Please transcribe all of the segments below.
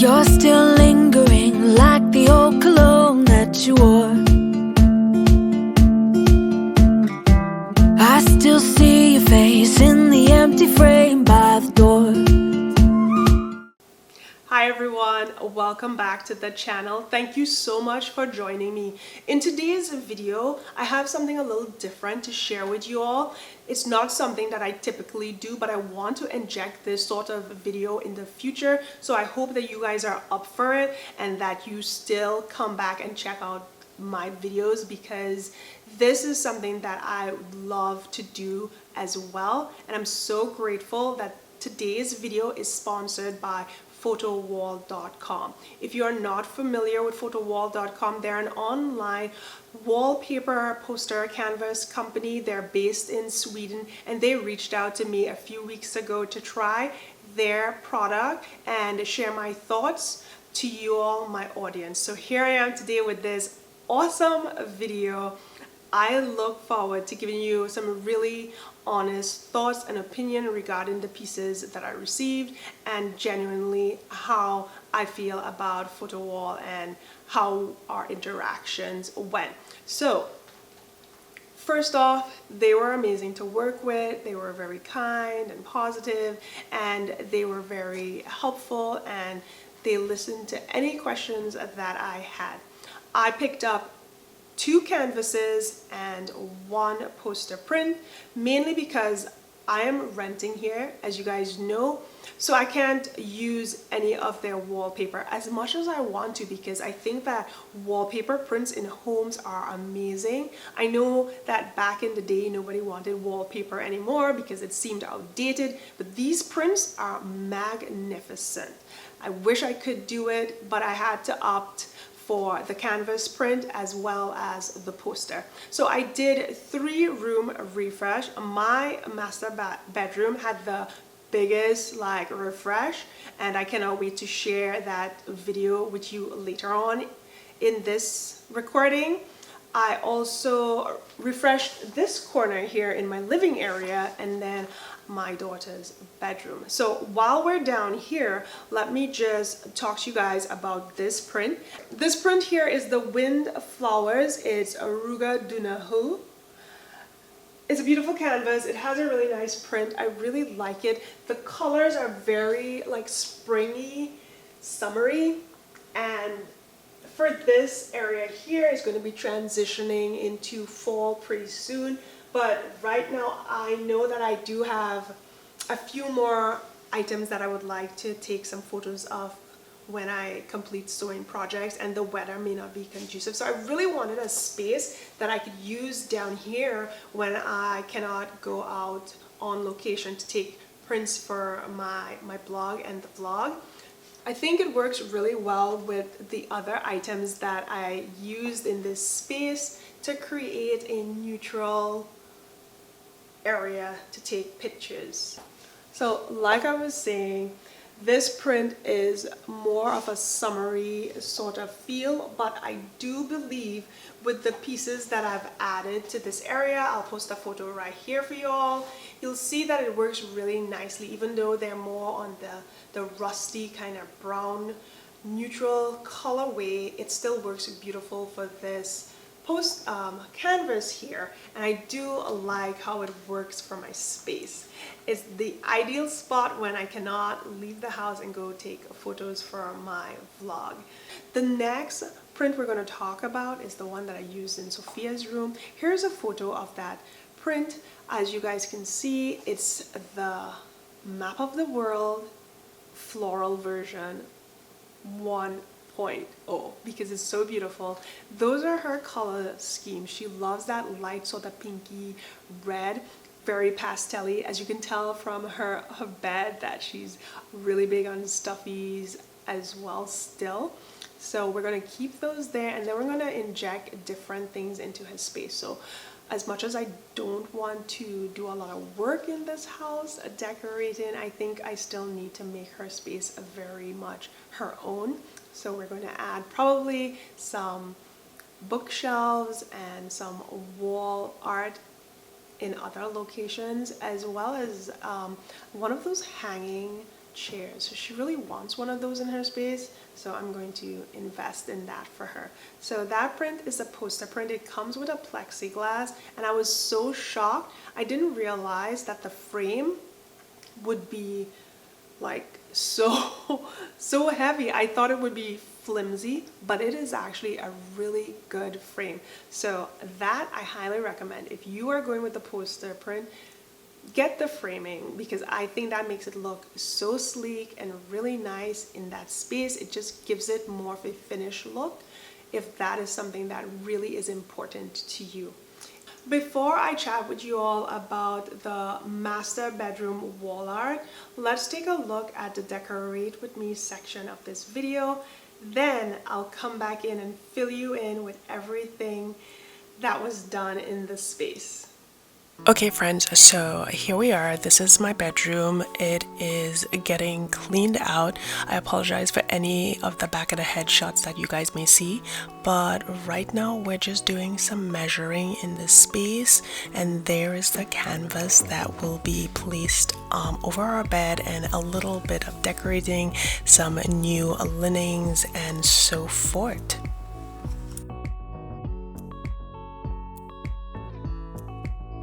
You're still lingering like the old cologne that you wore. I still see your face in the empty frame by the door. Hi everyone, welcome back to the channel. Thank you so much for joining me. In today's video, I have something a little different to share with you all. It's not something that I typically do, but I want to inject this sort of video in the future. So I hope that you guys are up for it and that you still come back and check out my videos, because this is something that I love to do as well. And I'm so grateful that today's video is sponsored by PHOTOWALL.com. If you are not familiar with PHOTOWALL.com, they're an online wallpaper poster canvas company. They're based in Sweden, and they reached out to me a few weeks ago to try their product and share my thoughts to you all, my audience. So here I am today with this awesome video. I look forward to giving you some really honest thoughts and opinion regarding the pieces that I received, and genuinely how I feel about PHOTOWALL and how our interactions went. So first off, they were amazing to work with. They were very kind and positive, and they were very helpful, and they listened to any questions that I had. I picked up 2 canvases and 1 poster print, mainly because I am renting here, as you guys know, so I can't use any of their wallpaper as much as I want to, because I think that wallpaper prints in homes are amazing. I know that back in the day nobody wanted wallpaper anymore because it seemed outdated, but these prints are magnificent. I wish I could do it, but I had to opt for the canvas print as well as the poster. So I did 3-room refresh. My master bedroom had the biggest refresh, and I cannot wait to share that video with you later on in this recording. I also refreshed this corner here in my living area, and then my daughter's bedroom. So while we're down here, let me just talk to you guys about this print. This print here is the Wind Flowers. It's Aruga Dunahu. It's a beautiful canvas. It has a really nice print. I really like it. The colors are very springy, summery, and for this area here, it's going to be transitioning into fall pretty soon. But right now, I know that I do have a few more items that I would like to take some photos of when I complete sewing projects, and the weather may not be conducive. So I really wanted a space that I could use down here when I cannot go out on location to take prints for my blog and the vlog. I think it works really well with the other items that I used in this space to create a neutral area to take pictures. So like I was saying, this print is more of a summery sort of feel, but I do believe with the pieces that I've added to this area, I'll post a photo right here for you all, you'll see that it works really nicely. Even though they're more on the rusty kind of brown neutral colorway, it still works beautiful for this canvas here, and I do like how it works for my space. It's the ideal spot when I cannot leave the house and go take photos for my vlog. The next print we're going to talk about is the one that I used in Sophia's room. Here's a photo of that print. As you guys can see, it's the map of the world floral version 1.0, because it's so beautiful. Those are her color schemes. She loves that light sort of pinky red, very pastel-y. As you can tell from her bed that she's really big on stuffies as well still. So we're going to keep those there, and then we're going to inject different things into her space. So as much as I don't want to do a lot of work in this house decorating, I think I still need to make her space very much her own. So we're going to add probably some bookshelves and some wall art in other locations, as well as one of those hanging chairs. So she really wants one of those in her space, so I'm going to invest in that for her. So that print is a poster print. It comes with a plexiglass, and I was so shocked. I didn't realize that the frame would be like so heavy. I thought it would be flimsy, but it is actually a really good frame. So that I highly recommend. If you are going with the poster print, get the framing, because I think that makes it look so sleek and really nice in that space. It just gives it more of a finished look, if that is something that really is important to you. Before I chat with you all about the master bedroom wall art, let's take a look at the decorate with me section of this video. Then I'll come back in and fill you in with everything that was done in the space. Okay friends, so here we are. This is my bedroom. It is getting cleaned out. I apologize for any of the back of the head shots that you guys may see, but right now we're just doing some measuring in this space, and there is the canvas that will be placed over our bed, and a little bit of decorating, some new linens and so forth.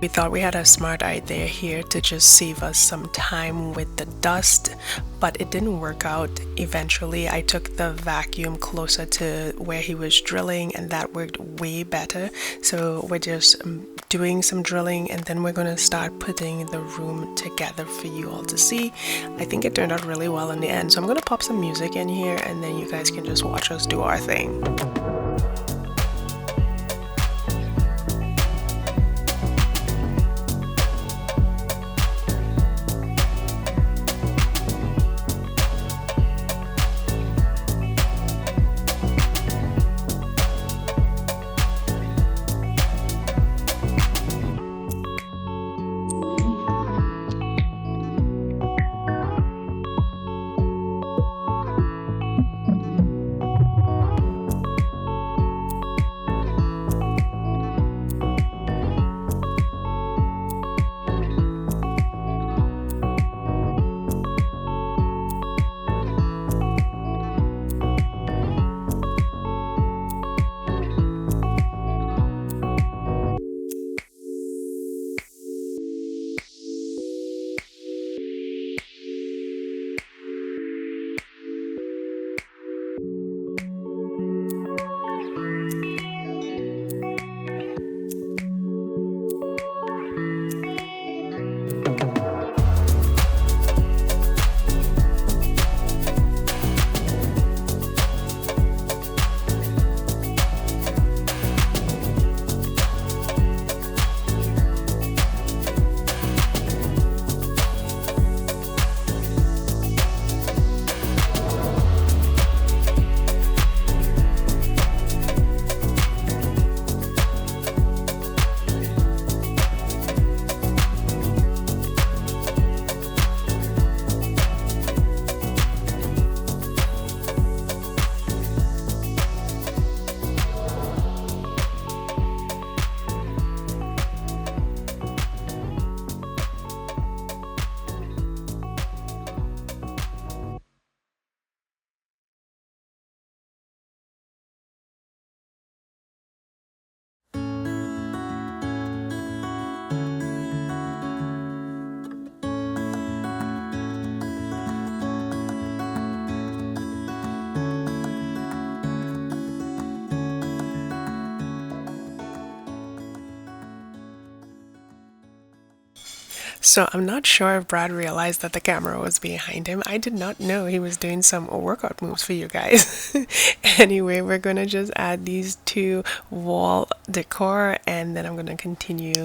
We thought we had a smart idea here to just save us some time with the dust, but it didn't work out. Eventually, I took the vacuum closer to where he was drilling, and that worked way better. So we're just doing some drilling, and then we're going to start putting the room together for you all to see. I think it turned out really well in the end, so I'm going to pop some music in here, and then you guys can just watch us do our thing. So I'm not sure if Brad realized that the camera was behind him. I did not know he was doing some workout moves for you guys. Anyway, we're gonna just add these two wall decor, and then I'm gonna continue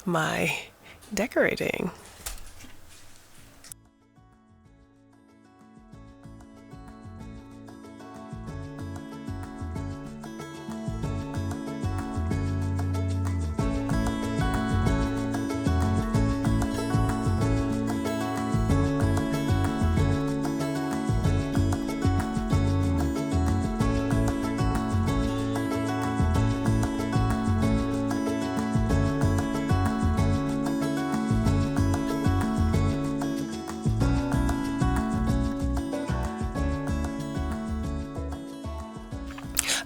my decorating.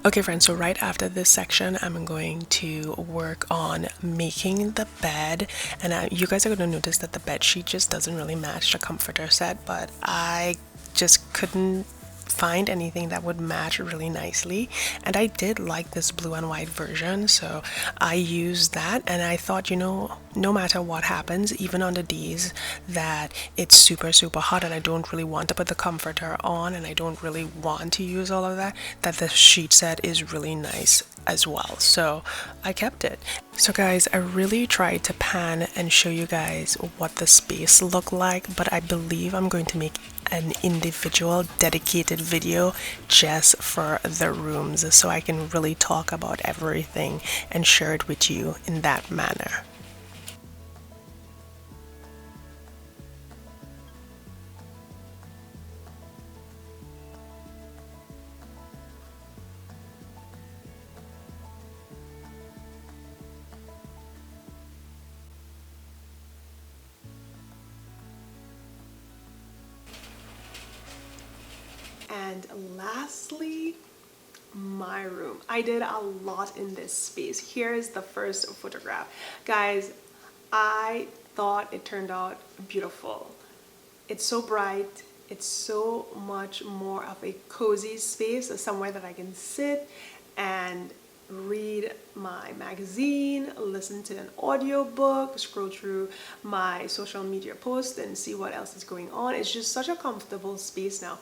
Okay friends, so right after this section, I'm going to work on making the bed, and you guys are going to notice that the bed sheet just doesn't really match the comforter set, but I just couldn't find anything that would match really nicely, and I did like this blue and white version, so I used that. And I thought, you know, no matter what happens, even on the days that it's super hot and I don't really want to put the comforter on and I don't really want to use all of that, that the sheet set is really nice as well, so I kept it. So guys, I really tried to pan and show you guys what the space looked like, but I believe I'm going to make an individual dedicated video just for the rooms, so I can really talk about everything and share it with you in that manner. And lastly, my room. I did a lot in this space. Here is the first photograph. Guys, I thought it turned out beautiful. It's so bright. It's so much more of a cozy space, somewhere that I can sit and read my magazine, listen to an audiobook, scroll through my social media posts and see what else is going on. It's just such a comfortable space now.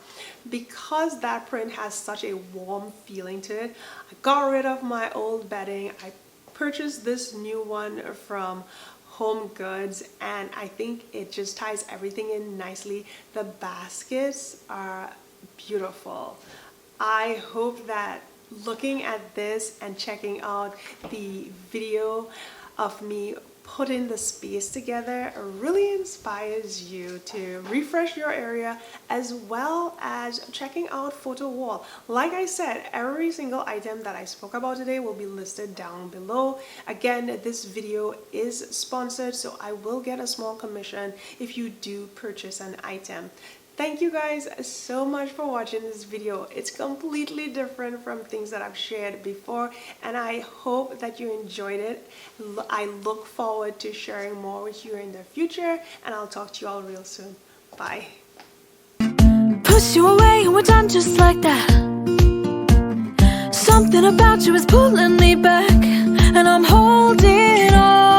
Because that print has such a warm feeling to it, I got rid of my old bedding. I purchased this new one from Home Goods, and I think it just ties everything in nicely. The baskets are beautiful. I hope that looking at this and checking out the video of me putting the space together really inspires you to refresh your area, as well as checking out PHOTOWALL. Like I said, every single item that I spoke about today will be listed down below. Again, this video is sponsored, so I will get a small commission if you do purchase an item. Thank you guys so much for watching this video. It's completely different from things that I've shared before, and I hope that you enjoyed it. I look forward to sharing more with you in the future, and I'll talk to you all real soon. Bye. Push you away and we're done just like that. Something about you is pulling me back, and I'm holding on.